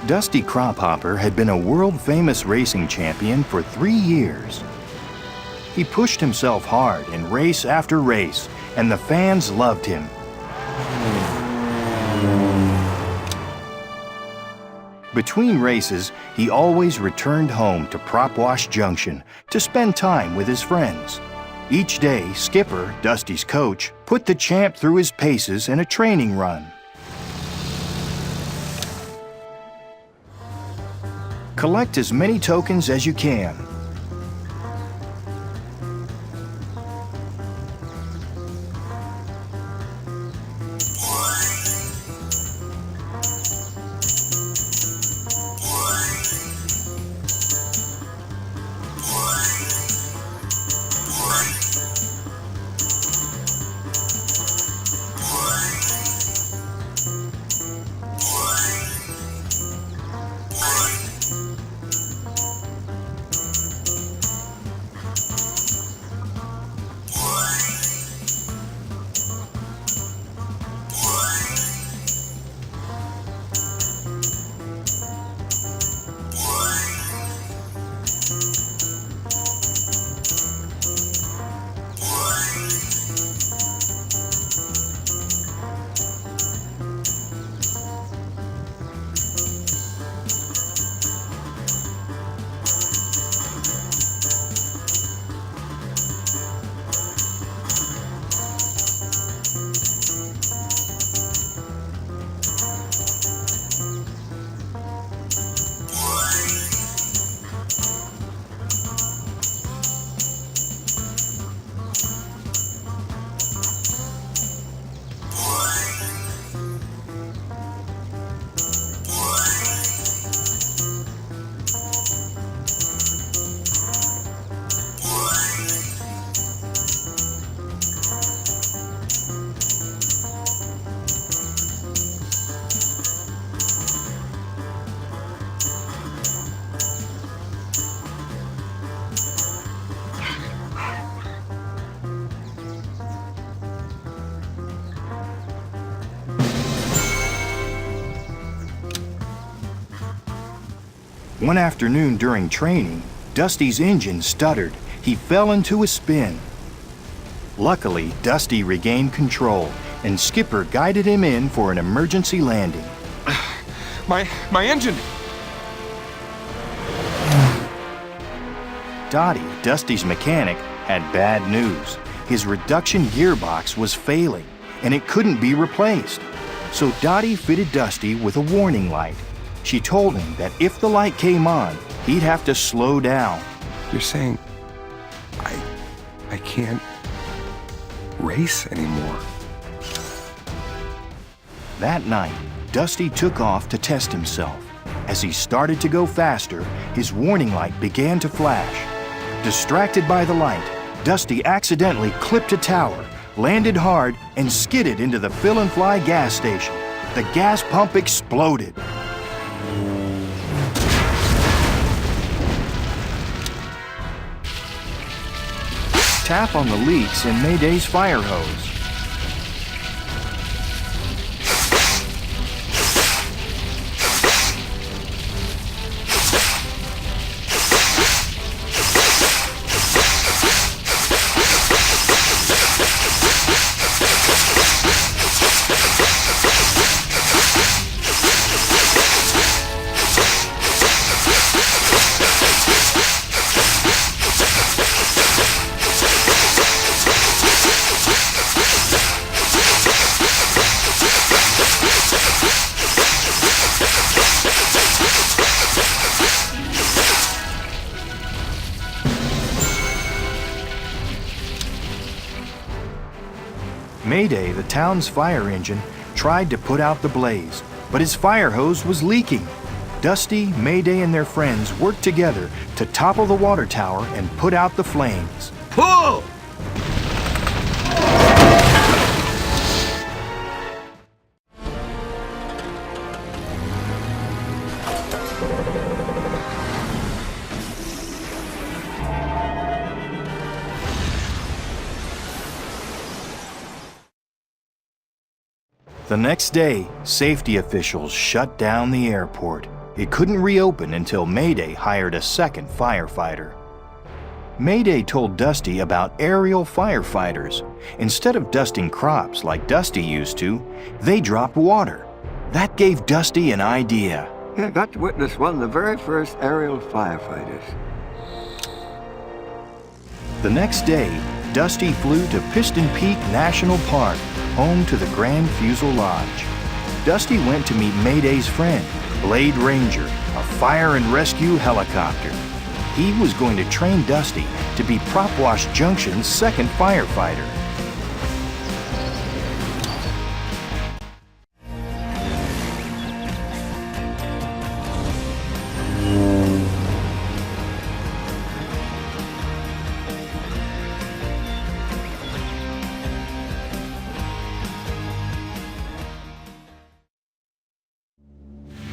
Dusty Crophopper had been a world-famous racing champion for 3 years. He pushed himself hard in race after race, and the fans loved him. Between races, he always returned home to Prop Wash Junction to spend time with his friends. Each day, Skipper, Dusty's coach, put the champ through his paces in a training run. Collect as many tokens as you can. One afternoon during training, Dusty's engine stuttered. He fell into a spin. Luckily, Dusty regained control, and Skipper guided him in for an emergency landing. My engine! Dottie, Dusty's mechanic, had bad news. His reduction gearbox was failing, and it couldn't be replaced. So Dottie fitted Dusty with a warning light. She told him that if the light came on, he'd have to slow down. You're saying I can't race anymore? That night, Dusty took off to test himself. As he started to go faster, his warning light began to flash. Distracted by the light, Dusty accidentally clipped a tower, landed hard, and skidded into the fill-and-fly gas station. The gas pump exploded. Tap on the leaks in Mayday's fire hose. Mayday, the town's fire engine, tried to put out the blaze, but his fire hose was leaking. Dusty, Mayday, and their friends worked together to topple the water tower and put out the flames. Pull! The next day, safety officials shut down the airport. It couldn't reopen until Mayday hired a second firefighter. Mayday told Dusty about aerial firefighters. Instead of dusting crops like Dusty used to, they dropped water. That gave Dusty an idea. Yeah, I got to witness one of the very first aerial firefighters. The next day, Dusty flew to Piston Peak National Park, home to the Grand Fuselage. Dusty went to meet Mayday's friend, Blade Ranger, a fire and rescue helicopter. He was going to train Dusty to be Prop Wash Junction's second firefighter.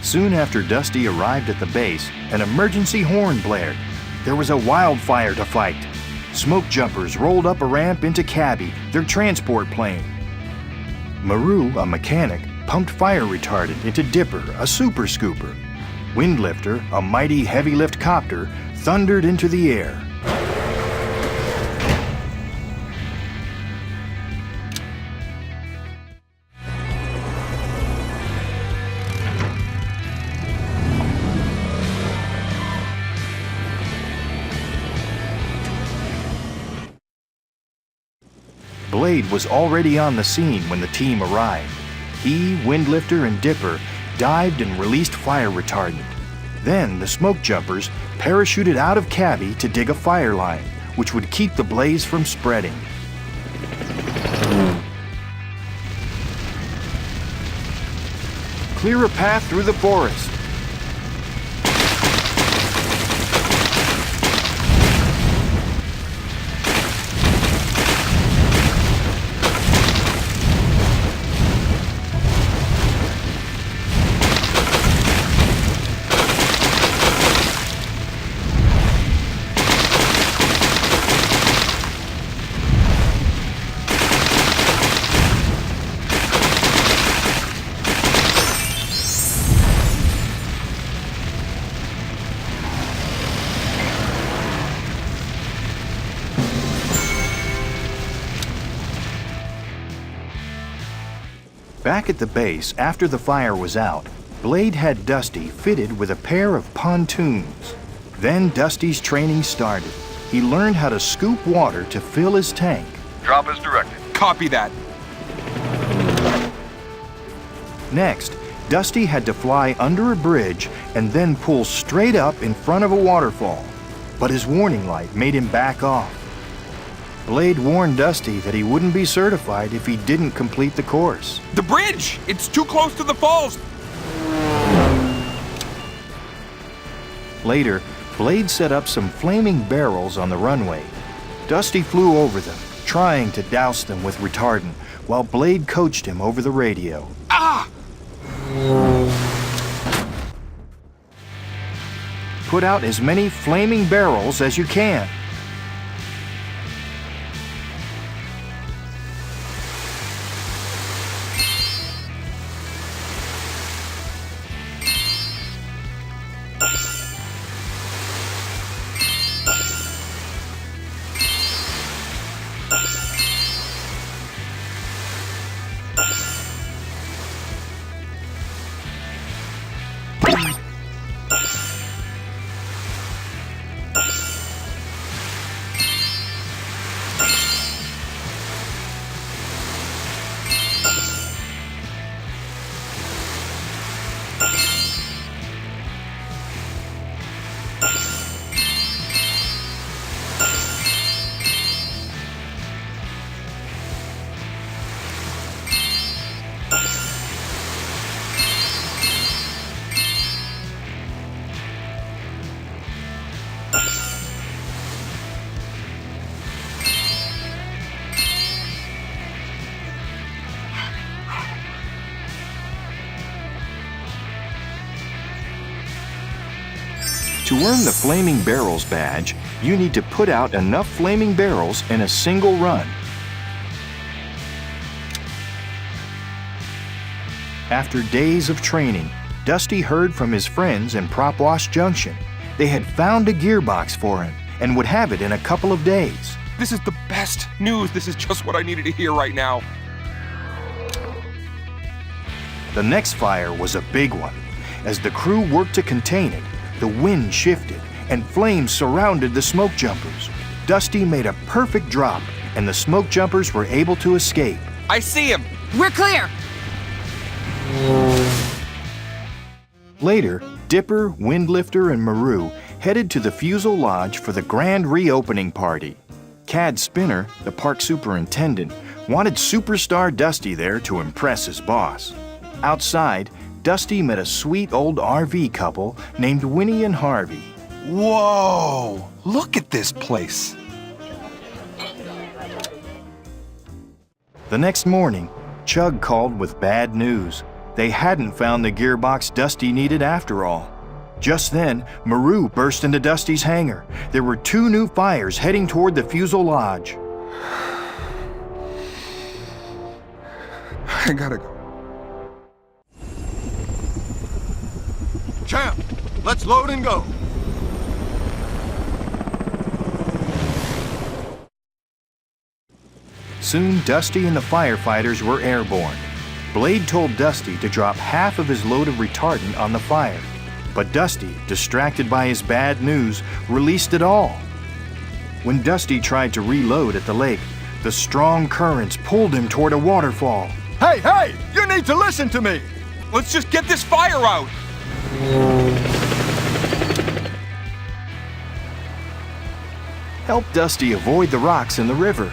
Soon after Dusty arrived at the base, an emergency horn blared. There was a wildfire to fight. Smokejumpers rolled up a ramp into Cabbie, their transport plane. Maru, a mechanic, pumped fire retardant into Dipper, a super scooper. Windlifter, a mighty heavy lift copter, thundered into the air. Blade was already on the scene when the team arrived. He, Windlifter, and Dipper dived and released fire retardant. Then the Smokejumpers parachuted out of Cabbie to dig a fire line, which would keep the blaze from spreading. Clear a path through the forest. Back at the base, after the fire was out, Blade had Dusty fitted with a pair of pontoons. Then Dusty's training started. He learned how to scoop water to fill his tank. Drop as directed. Copy that. Next, Dusty had to fly under a bridge and then pull straight up in front of a waterfall. But his warning light made him back off. Blade warned Dusty that he wouldn't be certified if he didn't complete the course. The bridge! It's too close to the falls! Later, Blade set up some flaming barrels on the runway. Dusty flew over them, trying to douse them with retardant, while Blade coached him over the radio. Ah! Put out as many flaming barrels as you can. To earn the Flaming Barrels badge, you need to put out enough flaming barrels in a single run. After days of training, Dusty heard from his friends in Prop Wash Junction. They had found a gearbox for him and would have it in a couple of days. This is the best news. This is just what I needed to hear right now. The next fire was a big one. As the crew worked to contain it, the wind shifted and flames surrounded the Smokejumpers. Dusty made a perfect drop and the Smokejumpers were able to escape. I see him. We're clear! Later, Dipper, Windlifter, and Maru headed to the Fusel Lodge for the grand reopening party. Cad Spinner, the park superintendent, wanted superstar Dusty there to impress his boss. Outside, Dusty met a sweet old RV couple named Winnie and Harvey. Whoa! Look at this place. The next morning, Chug called with bad news. They hadn't found the gearbox Dusty needed after all. Just then, Maru burst into Dusty's hangar. There were 2 new fires heading toward the Fusel Lodge. I gotta go. Champ, let's load and go. Soon, Dusty and the firefighters were airborne. Blade told Dusty to drop half of his load of retardant on the fire. But Dusty, distracted by his bad news, released it all. When Dusty tried to reload at the lake, the strong currents pulled him toward a waterfall. Hey, hey! You need to listen to me! Let's just get this fire out. Help Dusty avoid the rocks in the river.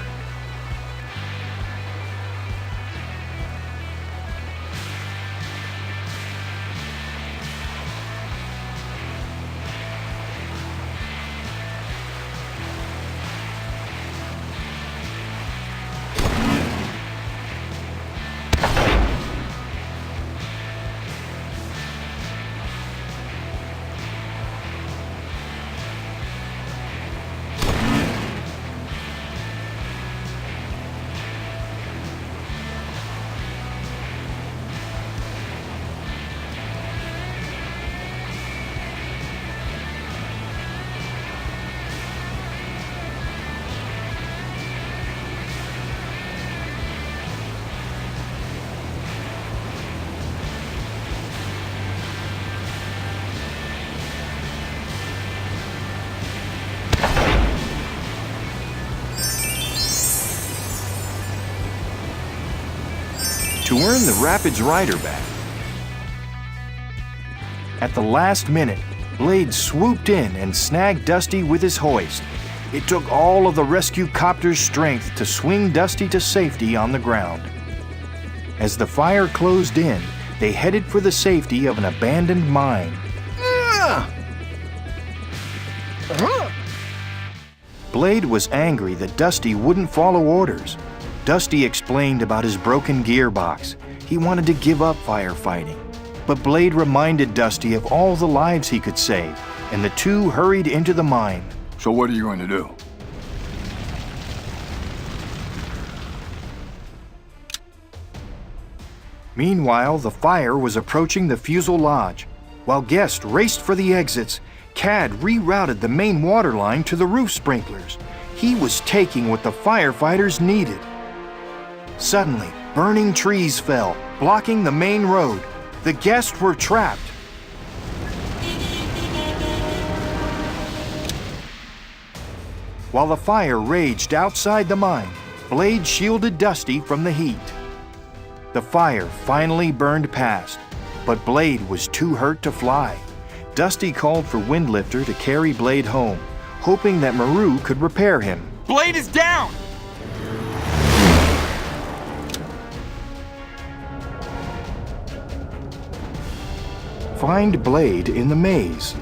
To earn the Rapids Rider back. At the last minute, Blade swooped in and snagged Dusty with his hoist. It took all of the rescue copter's strength to swing Dusty to safety on the ground. As the fire closed in, they headed for the safety of an abandoned mine. Blade was angry that Dusty wouldn't follow orders. Dusty explained about his broken gearbox. He wanted to give up firefighting. But Blade reminded Dusty of all the lives he could save, and the two hurried into the mine. So what are you going to do? Meanwhile, the fire was approaching the Fusel Lodge. While guests raced for the exits, Cad rerouted the main water line to the roof sprinklers. He was taking what the firefighters needed. Suddenly, burning trees fell, blocking the main road. The guests were trapped. While the fire raged outside the mine, Blade shielded Dusty from the heat. The fire finally burned past, but Blade was too hurt to fly. Dusty called for Windlifter to carry Blade home, hoping that Maru could repair him. Blade is down! Find Blade in the maze.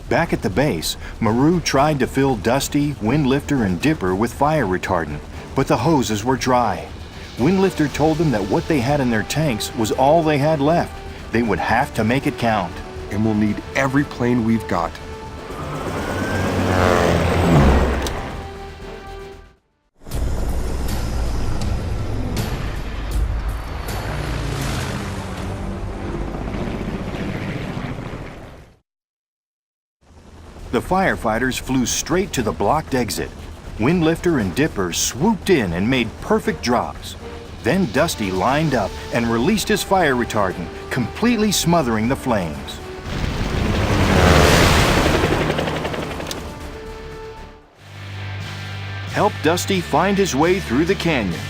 Back at the base, Maru tried to fill Dusty, Windlifter, and Dipper with fire retardant, but the hoses were dry. Windlifter told them that what they had in their tanks was all they had left. They would have to make it count. And we'll need every plane we've got. The firefighters flew straight to the blocked exit. Windlifter and Dipper swooped in and made perfect drops. Then Dusty lined up and released his fire retardant, completely smothering the flames. Help Dusty find his way through the canyon.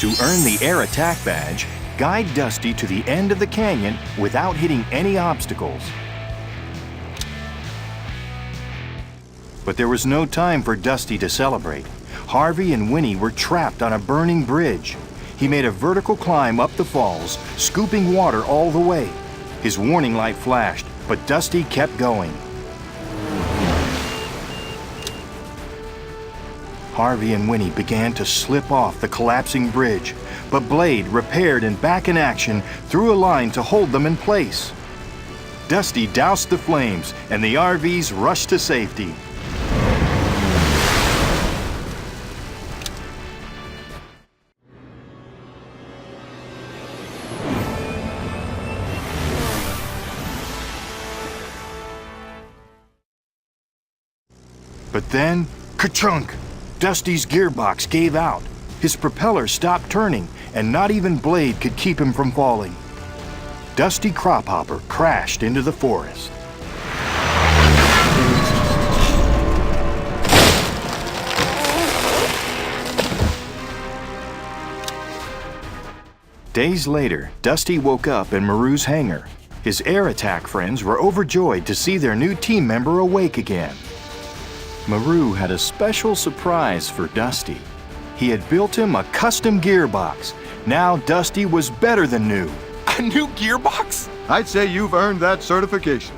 To earn the Air Attack badge, guide Dusty to the end of the canyon without hitting any obstacles. But there was no time for Dusty to celebrate. Harvey and Winnie were trapped on a burning bridge. He made a vertical climb up the falls, scooping water all the way. His warning light flashed, but Dusty kept going. Harvey and Winnie began to slip off the collapsing bridge, but Blade, repaired and back in action, threw a line to hold them in place. Dusty doused the flames, and the RVs rushed to safety. But then, ka-chunk! Dusty's gearbox gave out. His propeller stopped turning, and not even Blade could keep him from falling. Dusty Crophopper crashed into the forest. Days later, Dusty woke up in Maru's hangar. His Air Attack friends were overjoyed to see their new team member awake again. Maru had a special surprise for Dusty. He had built him a custom gearbox. Now Dusty was better than new. A new gearbox? I'd say you've earned that certification.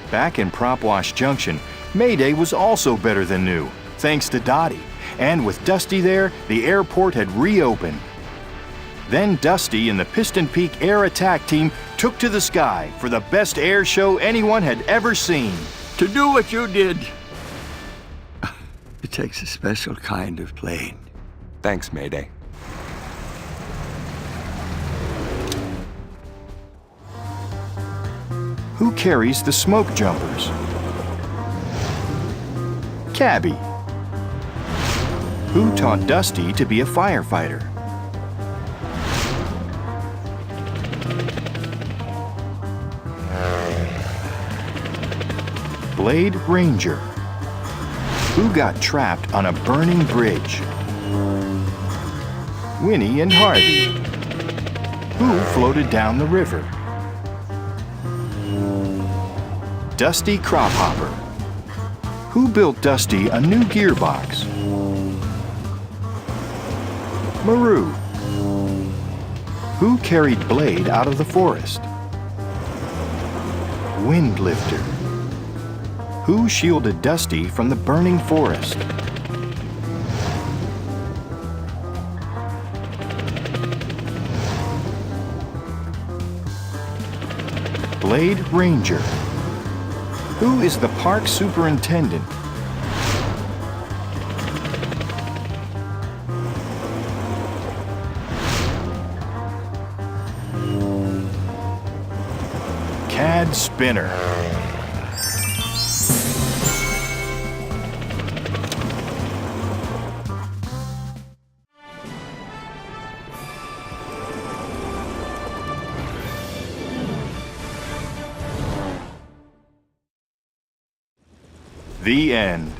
Back in Propwash Junction, Mayday was also better than new, thanks to Dottie. And with Dusty there, the airport had reopened. Then Dusty and the Piston Peak Air Attack team took to the sky for the best air show anyone had ever seen. To do what you did, it takes a special kind of plane. Thanks, Mayday. Who carries the Smokejumpers? Cabbie. Who taught Dusty to be a firefighter? Blade Ranger. Who got trapped on a burning bridge? Winnie and Harvey. Who floated down the river? Dusty Crophopper. Who built Dusty a new gearbox? Maru. Who carried Blade out of the forest? Windlifter. Who shielded Dusty from the burning forest? Blade Ranger. Who is the park superintendent? bad spinner. The end.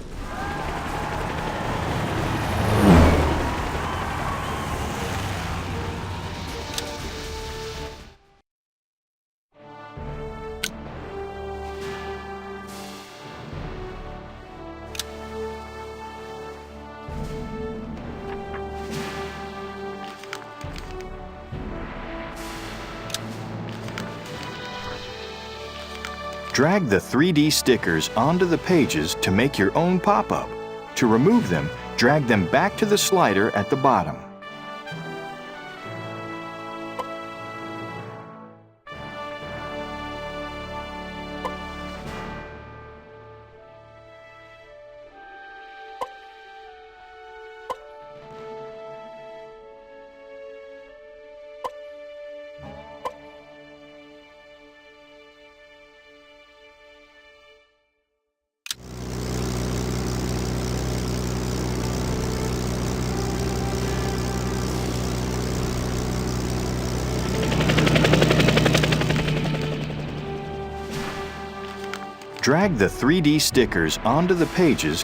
Drag the 3D stickers onto the pages to make your own pop-up. To remove them, drag them back to the slider at the bottom. Drag the 3D stickers onto the pages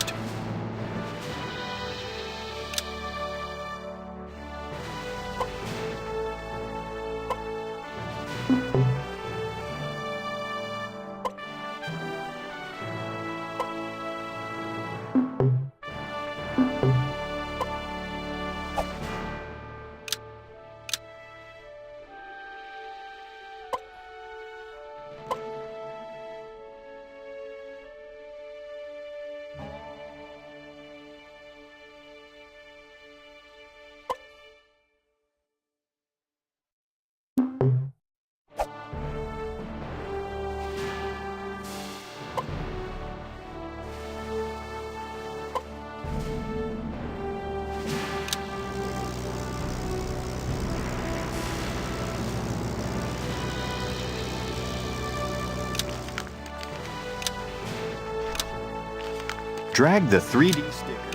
Drag the 3D sticker